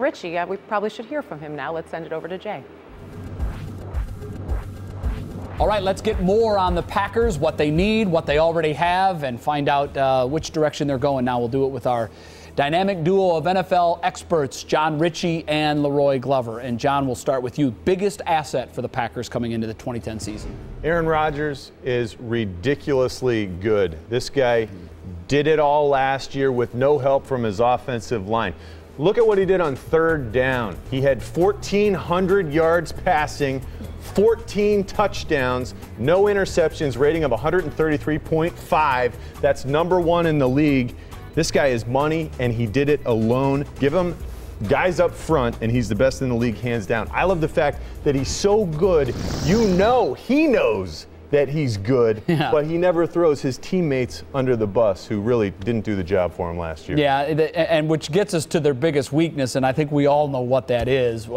Ritchie, we probably should hear from him now. Let's send it over to Jay. All right, let's get more on the Packers, what they need, what they already have, and find out which direction they're going. Now we'll do it with our dynamic duo of NFL experts, John Ritchie and Leroy Glover. And John, we'll start with you. Biggest asset for the Packers coming into the 2010 season? Aaron Rodgers is ridiculously good. This guy did it all last year with no help from his offensive line. Look at what he did on third down. He had 1,400 yards passing, 14 touchdowns, no interceptions, rating of 133.5. That's #1 in the league. This guy is money, and he did it alone. Give him guys up front, and he's the best in the league, hands down. I love the fact that he's so good. You know he knows that he's good, but he never throws his teammates under the bus who really didn't do the job for him last year. Yeah, and which gets us to their biggest weakness, and I think we all know what that is.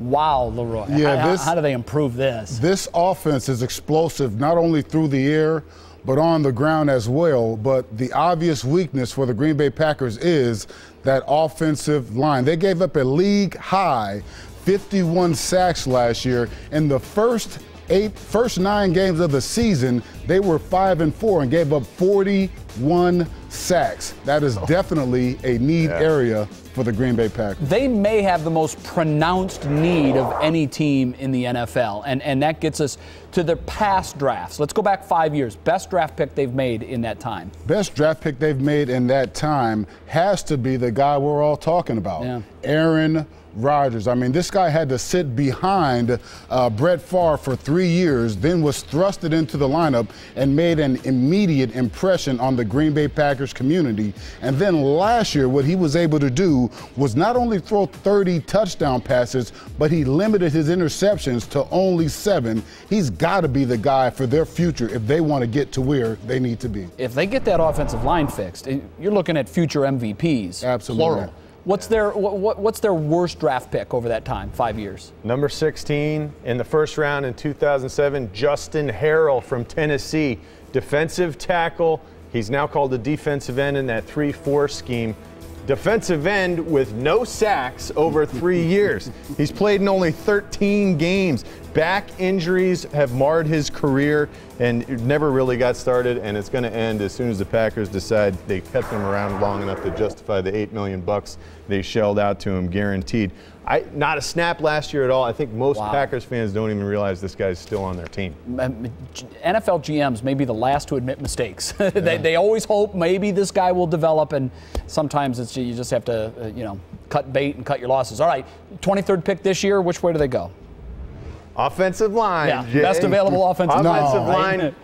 Wow, Leroy. Yeah, how do they improve this? This offense is explosive not only through the air, but on the ground as well. But the obvious weakness for the Green Bay Packers is that offensive line. They gave up a league-high 51 sacks last year. In the first 9 games of the season, they were 5-4 and gave up 41 sacks. That is definitely a need area for the Green Bay Packers. They may have the most pronounced need of any team in the NFL, and that gets us to their past drafts. Let's go back 5 years. Best draft pick they've made in that time. Best draft pick they've made in that time has to be the guy we're all talking about, Aaron Rodgers. I mean, this guy had to sit behind Brett Favre for 3 years, then was thrusted into the lineup and made an immediate impression on the Green Bay Packers community. And then last year, what he was able to do was not only throw 30 touchdown passes, but he limited his interceptions to only 7. He's got to be the guy for their future if they want to get to where they need to be. If they get that offensive line fixed, you're looking at future MVPs. Absolutely. Plural. What's their worst draft pick over that time, 5 years? Number 16 in the first round in 2007, Justin Harrell from Tennessee, defensive tackle. He's now called a defensive end in that 3-4 scheme. Defensive end with no sacks over 3 years. He's played in only 13 games. Back injuries have marred his career and never really got started, and it's going to end as soon as the Packers decide they kept him around long enough to justify the $8 million they shelled out to him guaranteed. Not a snap last year at all. I think most Packers fans don't even realize this guy's still on their team. NFL GMs may be the last to admit mistakes. They always hope maybe this guy will develop, and sometimes you just have to cut bait and cut your losses. All right, 23rd pick this year. Which way do they go? Offensive line. Yeah, best available offensive line.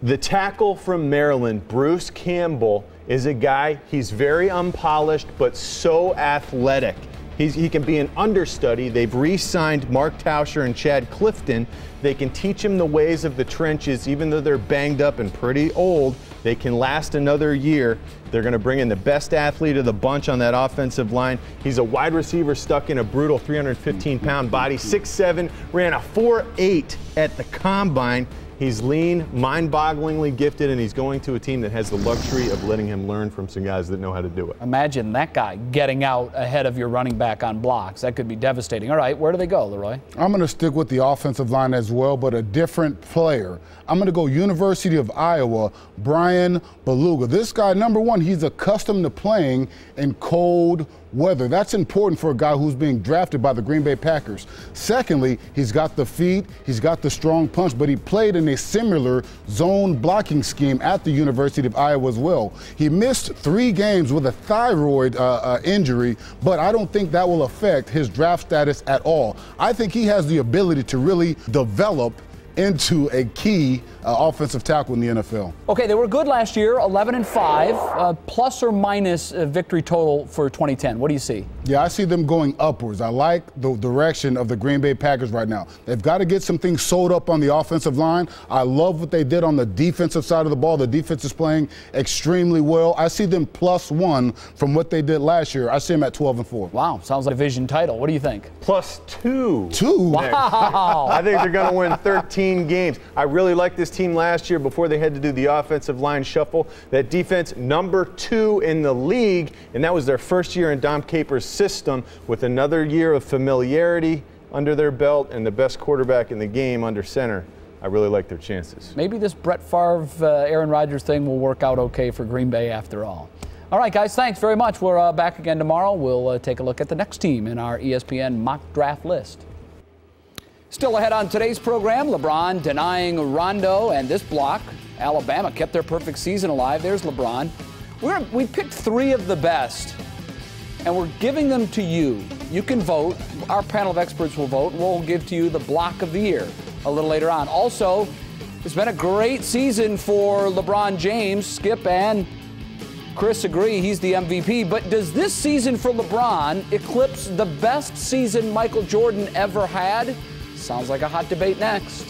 The tackle from Maryland, Bruce Campbell, is a guy, he's very unpolished but so athletic. He can be an understudy. They've re-signed Mark Tauscher and Chad Clifton. They can teach him the ways of the trenches, even though they're banged up and pretty old. They can last another year. They're going to bring in the best athlete of the bunch on that offensive line. He's a wide receiver stuck in a brutal 315-pound body, 6'7", ran a 4.8 at the combine. He's lean, mind-bogglingly gifted, and he's going to a team that has the luxury of letting him learn from some guys that know how to do it. Imagine that guy getting out ahead of your running back on blocks. That could be devastating. All right, where do they go, Leroy? I'm going to stick with the offensive line as well, but a different player. I'm going to go University of Iowa, Brian Beluga. This guy, number one, he's accustomed to playing in cold weather. That's important for a guy who's being drafted by the Green Bay Packers. Secondly, he's got the feet, he's got the strong punch, but he played in a similar zone blocking scheme at the University of Iowa as well. He missed 3 games with a thyroid injury, but I don't think that will affect his draft status at all. I think he has the ability to really develop into a key offensive tackle in the NFL. Okay, they were good last year, 11-5, plus or minus victory total for 2010. What do you see? Yeah, I see them going upwards. I like the direction of the Green Bay Packers right now. They've got to get some things sewed up on the offensive line. I love what they did on the defensive side of the ball. The defense is playing extremely well. I see them +1 from what they did last year. I see them at 12-4. Wow, sounds like a division title. What do you think? +2. 2? Wow. I think they're going to win 13 14 games. I really liked this team last year before they had to do the offensive line shuffle. That defense, #2 in the league, and that was their first year in Dom Capers' system with another year of familiarity under their belt and the best quarterback in the game under center. I really like their chances. Maybe this Brett Favre, Aaron Rodgers thing will work out okay for Green Bay after all. All right, guys, thanks very much. We're back again tomorrow. We'll take a look at the next team in our ESPN mock draft list. Still ahead on today's program, LeBron denying Rondo and this block. Alabama kept their perfect season alive. There's LeBron. We picked 3 of the best, and we're giving them to you. You can vote. Our panel of experts will vote. We'll give to you the block of the year a little later on. Also, it's been a great season for LeBron James. Skip and Chris agree he's the MVP, but does this season for LeBron eclipse the best season Michael Jordan ever had? Sounds like a hot debate next.